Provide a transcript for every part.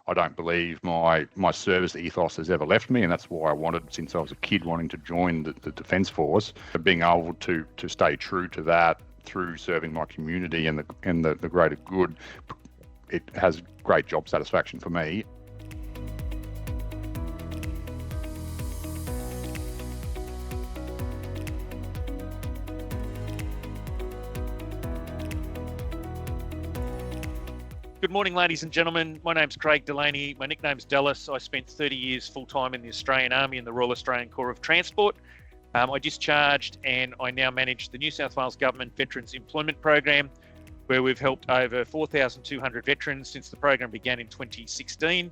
I don't believe my service ethos has ever left me, and that's why I wanted, since I was a kid, wanting to join the Defence Force. Being able to stay true to that through serving my community and the greater good, it has great job satisfaction for me. Good morning, ladies and gentlemen. My name's Craig Delaney. My nickname's Dallas. I spent 30 years full-time in the Australian Army in the Royal Australian Corps of Transport. I discharged and I now manage the New South Wales Government Veterans Employment Program, where we've helped over 4,200 veterans since the program began in 2016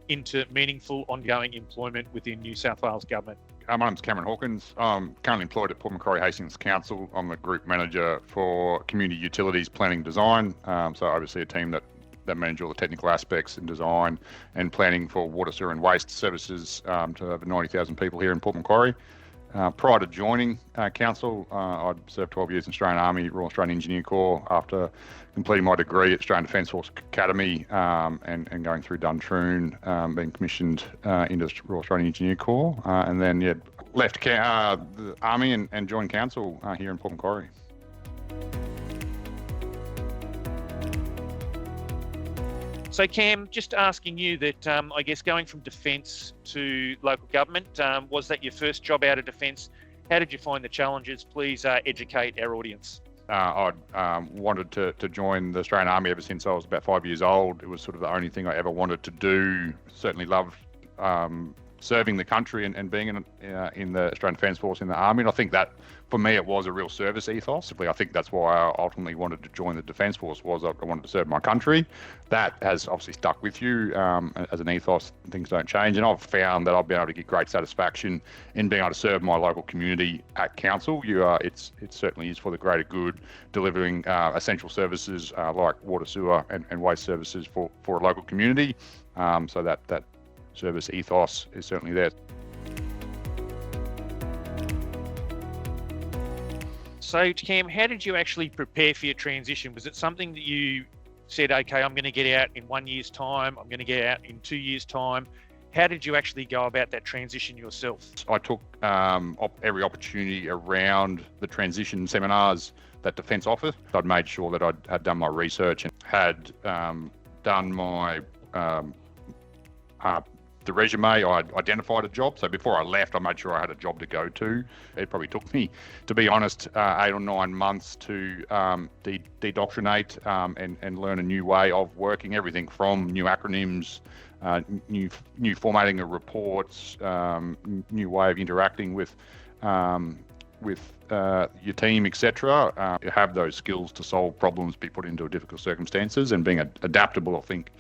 into meaningful ongoing employment within New South Wales Government. My name's Cameron Hawkins. I'm currently employed at Port Macquarie Hastings Council. I'm the Group Manager for Community Utilities Planning Design, so obviously a team that manage all the technical aspects and design and planning for water, sewer and waste services to over 90,000 people here in Port Macquarie. Prior to joining Council, I'd served 12 years in the Australian Army, Royal Australian Engineer Corps after completing my degree at Australian Defence Force Academy and going through Duntroon, being commissioned into the Royal Australian Engineer Corps, and then left the Army and joined Council here in Port Macquarie. So Cam, just asking you that, I guess going from defence to local government, was that your first job out of defence? How did you find the challenges? Please educate our audience. I wanted to join the Australian Army ever since I was about 5 years old. It was sort of the only thing I ever wanted to do. Certainly loved serving the country and being in the Australian Defence Force in the Army. And I think that, for me, it was a real service ethos. I think that's why I ultimately wanted to join the Defence Force, was I wanted to serve my country. That has obviously stuck with you as an ethos. Things don't change. And I've found that I've been able to get great satisfaction in being able to serve my local community at Council. It certainly is for the greater good, delivering essential services like water, sewer and waste services for a local community. So that service ethos is certainly there. So Cam, how did you actually prepare for your transition? Was it something that you said, okay, I'm going to get out in 1 year's time, I'm going to get out in 2 years' time? How did you actually go about that transition yourself? I took every opportunity around the transition seminars that Defence offered. I'd made sure that I had done my research and had done my the resume. I identified a job. So before I left, I made sure I had a job to go to. It probably took me, to be honest, 8 or 9 months to dedoctrinate and learn a new way of working. Everything from new acronyms, new formatting of reports, new way of interacting with your team, etc. You have those skills to solve problems, be put into difficult circumstances, and being adaptable, I think,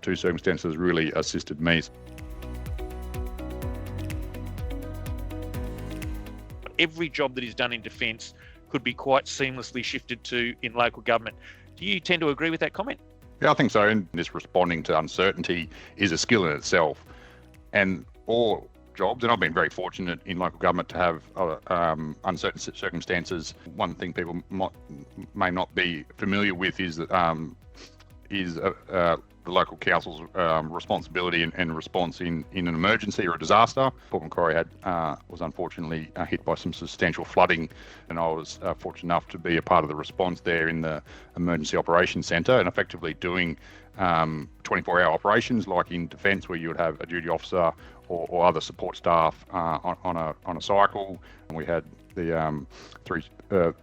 to circumstances really assisted me. Every job that is done in defence could be quite seamlessly shifted to in local government. Do you tend to agree with that comment? Yeah, I think so. And this responding to uncertainty is a skill in itself. And all jobs, and I've been very fortunate in local government to have uncertain circumstances. One thing people may not be familiar with is that the local council's responsibility and response in an emergency or a disaster. Port Macquarie was unfortunately hit by some substantial flooding, and I was fortunate enough to be a part of the response there in the Emergency Operations Centre, and effectively doing 24-hour operations like in Defence, where you would have a duty officer or other support staff on a cycle. And we had the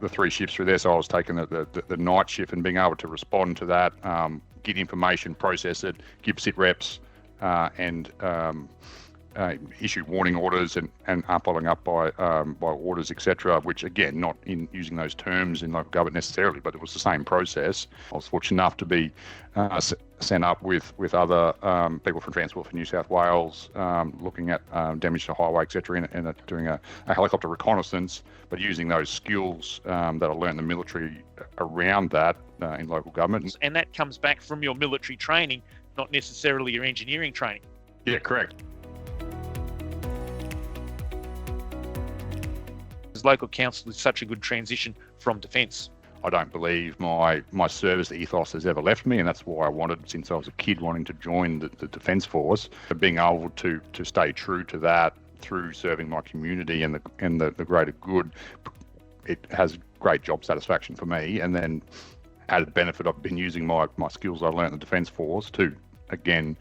three shifts through there, so I was taking the night shift and being able to respond to that, get information, process it, give sit reps, and issue warning orders and following up by orders, etc. Which, again, not in using those terms in local government necessarily, but it was the same process. I was fortunate enough to be sent up with other people from Transport for New South Wales, looking at damage to highway, etc., and doing a helicopter reconnaissance, but using those skills that I learned in the military around that in local government. And that comes back from your military training, not necessarily your engineering training. Yeah, correct. Local council is such a good transition from defence. I don't believe my service ethos has ever left me, and that's why I wanted, since I was a kid, wanting to join the Defence Force, being able to stay true to that through serving my community and the greater good. It has great job satisfaction for me, and then added benefit, I've been using my skills I learned in the Defence Force to, again,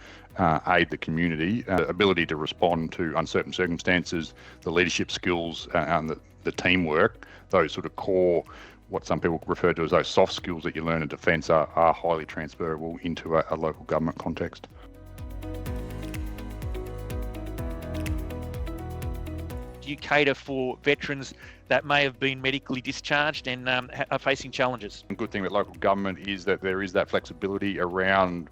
aid the community, ability to respond to uncertain circumstances, the leadership skills and the teamwork, those sort of core, what some people refer to as those soft skills that you learn in defence are highly transferable into a local government context. Do you cater for veterans that may have been medically discharged and are facing challenges? The good thing with local government is that there is that flexibility around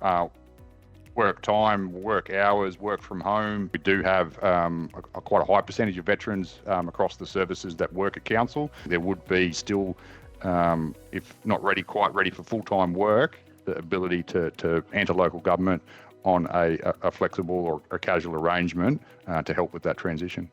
work time, work hours, work from home. We do have quite a high percentage of veterans across the services that work at council. There would be still, if not quite ready for full-time work, the ability to enter local government on a flexible or a casual arrangement to help with that transition.